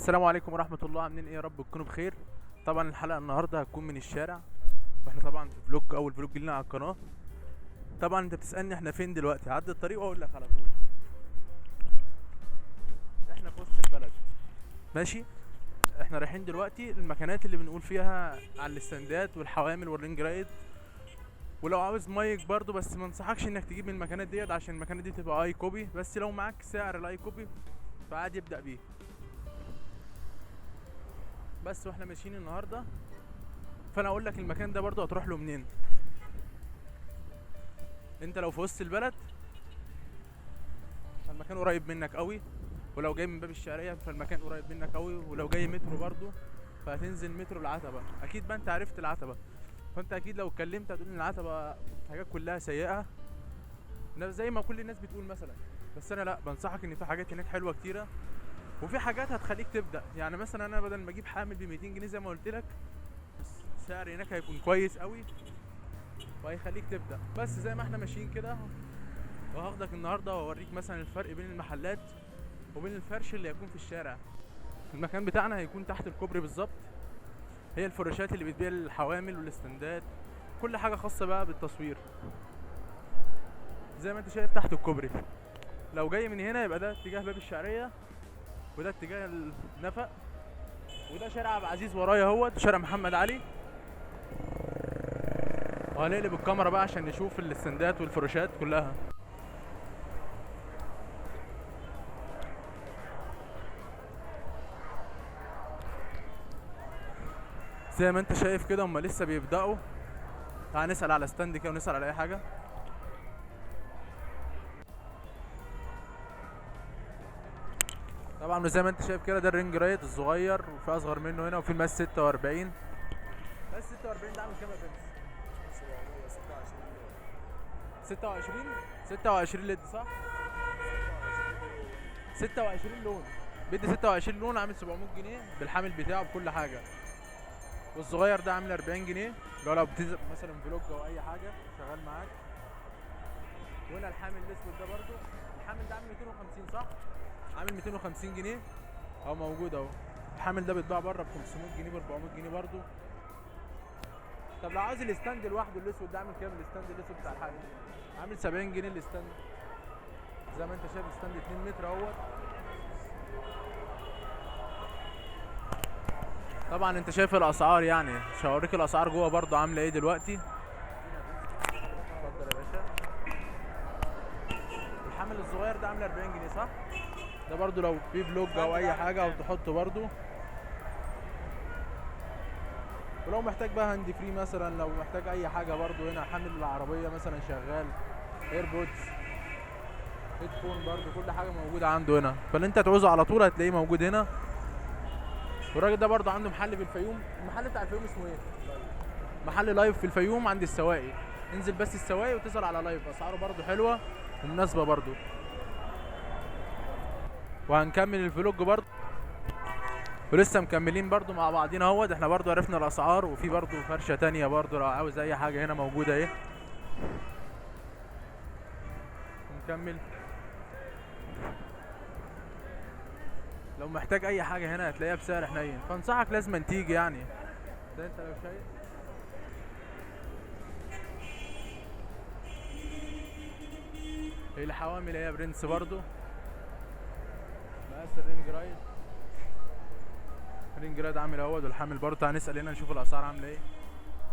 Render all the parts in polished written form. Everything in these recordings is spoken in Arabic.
السلام عليكم ورحمة الله، عاملين ايه؟ يا رب تكونوا بخير. طبعا الحلقة النهاردة هتكون من الشارع، واحنا طبعا في فلوج، اول فلوج لنا على القناة. طبعا انت بتسألني احنا فين دلوقتي، هعدي الطريق واقول لك على طول. احنا في وسط البلد، ماشي. احنا رايحين دلوقتي المكانات اللي بنقول فيها على الاستندات والحوامل والرينج رايد. ولو عاوز مايك برضو، بس ما انصحكش انك تجيب من المكانات ديت، عشان المكانات دي بتبقى اي كوبي. بس لو معاك سعر الاي كوبي فعادي يبدأ بيه. بس واحنا ماشيين النهارده، فانا اقول لك المكان ده برضو هتروح له منين. انت لو في وسط البلد فالمكان قريب منك قوي، ولو جاي من باب الشعريه فالمكان قريب منك قوي، ولو جاي مترو برضو فهتنزل مترو العتبه. اكيد بقى انت عرفت العتبه، فانت اكيد لو اتكلمت هتقول ان العتبه حاجات كلها سيئه زي ما كل الناس بتقول مثلا. بس انا لا، بنصحك ان في حاجات هناك حلوه كتيره، وفي حاجات هتخليك تبدا. يعني مثلا انا بدل ما اجيب حامل ب 200 جنيه زي ما قلت لك، السعر هناك هيكون كويس قوي وهيخليك تبدا. بس زي ما احنا ماشيين كده، وهاخدك النهارده واوريك مثلا الفرق بين المحلات وبين الفرش اللي هيكون في الشارع. المكان بتاعنا هيكون تحت الكوبري بالظبط. هي الفراشات اللي بتبيع الحوامل والاستندات، كل حاجه خاصه بقى بالتصوير، زي ما انت شايف تحت الكوبري. لو جاي من هنا يبقى ده اتجاه باب الشعريه، وده اتجاه النفق، وده شارع عبد العزيز ورايا اهوت، شارع محمد علي. وهنقلب الكاميرا بقى عشان نشوف الاستندات والفراشات كلها. زي ما انت شايف كده هما لسه بيبدأوا. تعال نسأل على ستاند كده ونسأل على اي حاجة. طبعا زي ما انت شايف كده ده الرينج رايت الصغير، وفي اصغر منه هنا، وفي الماس 46. بس 46 ده عامل كام يا بنس؟ 26 26 ليد صح؟ 26 لون، بدي 26 لون، عامل 700 جنيه بالحامل بتاعه بكل حاجة. والصغير ده عامل 40 جنيه لو بتنزل مثلا فلوج او اي حاجة شغال معاك. وهنا الحامل الاسود ده برضو، الحامل ده عامل 250 صح؟ عامل 250 جنيه اهو، موجود اهو. الحامل ده بيتباع بره ب 500 جنيه ب 400 جنيه برضو. طب لو عاوز الستاند لوحده الاسود ده عامل كام؟ الستاند الاسود بتاع الحامل عامل 70 جنيه الستاند. زي ما انت شايف الستاند 2 متر اهوت. طبعا انت شايف الاسعار، يعني مش هوريك الاسعار جوه برضو عامله ايه دلوقتي. اتفضل يا باشا. الحامل الصغير ده عامل 40 جنيه صح؟ ده برضو لو في فلوج او اي حاجه او تحطه برضو. ولو محتاج بقى هاند فري مثلا، لو محتاج اي حاجه برضو هنا حامل العربيه مثلا شغال، ايربودز، هيدفون، برضو كل حاجه موجوده عنده هنا. فاللي انت تعوزه على طول هتلاقيه موجود هنا. والراجل ده برضو عنده محل في الفيوم. المحل بتاع الفيوم اسمه ايه؟ محل لايف في الفيوم عند السواقي. انزل بس السواقي وتظهر على لايف، اسعاره برضو حلوه ومناسبه برضو. وهنكمل الفلوج برضو، ولسه مكملين برضو مع بعضينا اهوت. احنا برضو عرفنا الاسعار، وفي برضو فرشه تانية برضو لو عاوز اي حاجه هنا موجوده اهي. نكمل. لو محتاج اي حاجه هنا هتلاقيها بسعر حنين، فانصحك لازم تيجي يعني. ده انت لو شايف الحوامل هي برنس برضو. مقاس الرينج رايد، الرينج رايد عامل اهوت، والحامل برضو. تعال نسال هنا نشوف الاسعار عامله ايه.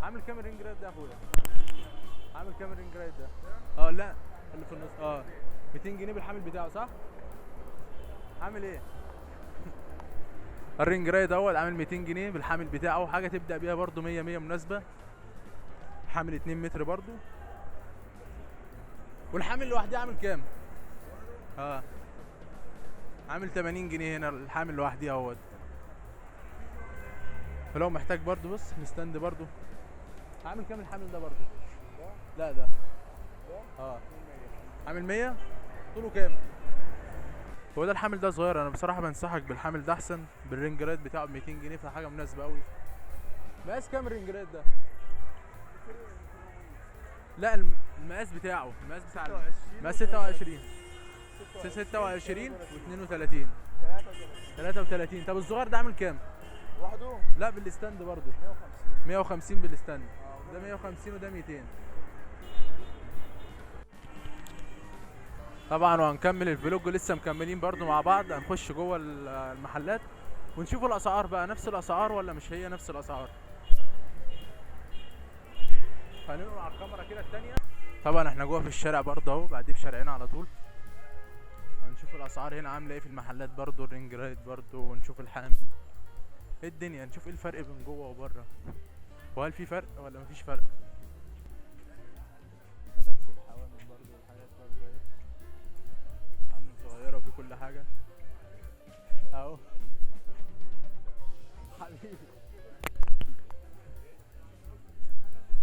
عامل كام الرينج رايد ده يا اخويا؟ عامل كام الرينج رايد ده؟ لا، اللي في النص 200 جنيه بالحامل بتاعه صح؟ عامل ايه؟ الرينج رايد اهوت عامل 200 جنيه بالحامل بتاعه، حاجه تبدا بيها برضو 100 100 مناسبه. حامل 2 متر برضو. والحامل لوحده عامل كام؟ عامل 80 جنيه هنا الحامل لوحده اهوت. فلو محتاج برضو بص مستند برضو. عامل كام الحامل ده برضو؟ لا ده عامل 100. طوله كام؟ هو ده الحامل ده صغير. انا بصراحه بنصحك بالحامل ده احسن، بالرينج رايد بتاعه ب 200 جنيه، فحاجه مناسبه قوي. مقاس كام الرينج رايد ده؟ لا المقاس بتاعه، المقاس بتاع المقاس 26 26 و32. 33. طب الصغير ده عامل كام؟ لوحده لا بالستاند برضه. 150. 150 بالستاند. ده 150 وده 200. طبعا وهنكمل الفلوج لسه مكملين برضو مع بعض. هنخش جوه المحلات ونشوف الاسعار بقى نفس الاسعار ولا مش هي نفس الاسعار. هننقل على الكاميرا كده التانية. طبعا احنا جوه في الشارع برضه اهو، بعديه بشارعين على طول. هنشوف الاسعار هنا عامله ايه في المحلات برضه، الرينج رايت برضه، ونشوف الحامل ايه الدنيا، نشوف ايه الفرق بين جوه وبره، وهل في فرق ولا مفيش فرق. ملابس الحوامل برضه والحاجات برضه اهي عامله صغيره وفي كل حاجه اهو. حبيبي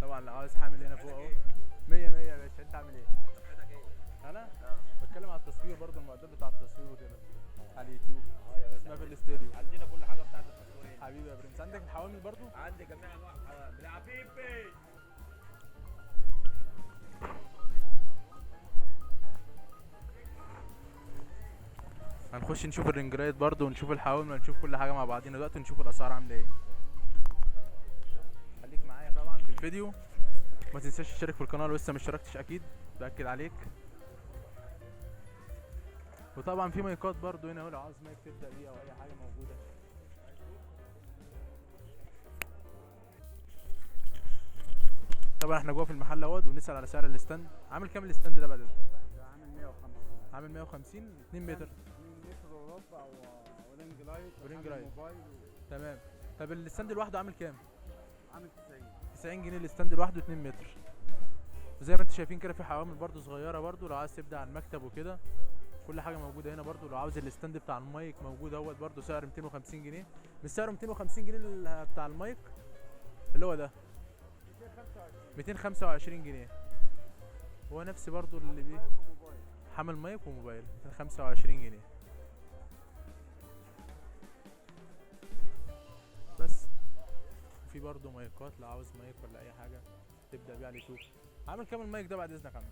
طبعا لو عايز حامل هنا فوق اهو 100 100 يا باشا. انت عامل ايه؟ انا بتكلم على التصوير برضه، المعدات بتاع التصوير وكده على اليوتيوب. اسمها في الاستوديو. عندنا كل حاجه بتاعت التصوير. حبيبي يا برنس. عندك الحوامل برضه؟ عندي جميع انواع الحوامل يا حبيبي. هنخش نشوف الرنجرايت برضه ونشوف الحوامل ونشوف كل حاجه مع بعضينا دلوقتي ونشوف الاسعار عامله ايه. خليك معايا طبعا في الفيديو. ما تنساش تشترك في القناه لو لسه ما اشتركتش، اكيد باكد عليك. وطبعا في مايكات برضه هنا، لو عاوز مايك تبدا بيه او اي حاجه موجوده. طبعا احنا جوه في المحل اهوت ونسال على سعر الاستاند. عامل كام الاستاند ده بعد اذنك؟ ده عامل 150. عامل 150 2 متر. 2 متر وربع ورينج لايت ورينج لايت. موبايل تمام. طب الاستاند لوحده عامل كام؟ عامل 90. 90 جنيه الاستاند لوحده 2 متر. زي ما انتم شايفين كده في حوامل برضو صغيره برضو لو عايز تبدا على المكتب وكده. كل حاجه موجوده هنا برضو. لو عاوز الاستاند بتاع المايك موجود اهوت برضو، سعر 250 جنيه. مش سعره 250 جنيه بتاع المايك اللي هو ده 225 جنيه. هو نفس برضو اللي بيه حامل مايك وموبايل 225 جنيه بس. في برضو مايكات لو عاوز مايك ولا اي حاجه تبدا بيه على اليوتيوب. عامل كام المايك ده بعد اذنك يا عم؟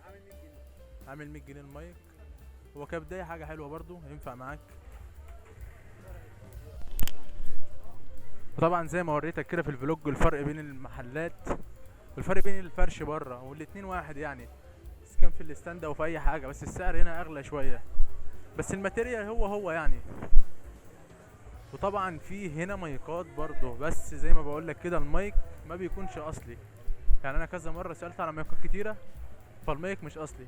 عامل 100 جنيه. عامل 100 جنيه المايك. هو كبدايه حاجه حلوه برضو ينفع معاك. وطبعا زي ما وريتك كده في الفلوج الفرق بين المحلات والفرق بين الفرش بره، والاتنين واحد يعني، بس كان في الاستاند او في اي حاجه، بس السعر هنا اغلى شويه، بس الماتيريال هو يعني. وطبعا في هنا مايكات برضه، بس زي ما بقول لك كده المايك ما بيكونش اصلي. يعني انا كذا مره سالت على مايكات كتيره فالمايك مش اصلي.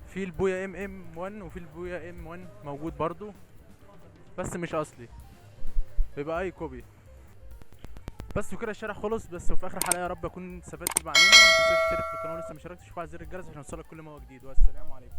في البويا ام 1 وفي البويا ام 1 موجود برضه بس مش اصلي، بيبقى اي كوبي بس. وكده الشرح خلص بس. وفي اخر حلقه يا رب اكون استفدت بالمعلومه. ما تنساش تشترك في القناه لسه ما اشتركتش وفعل زر الجرس عشان يوصلك كل ما هو جديد. والسلام عليكم.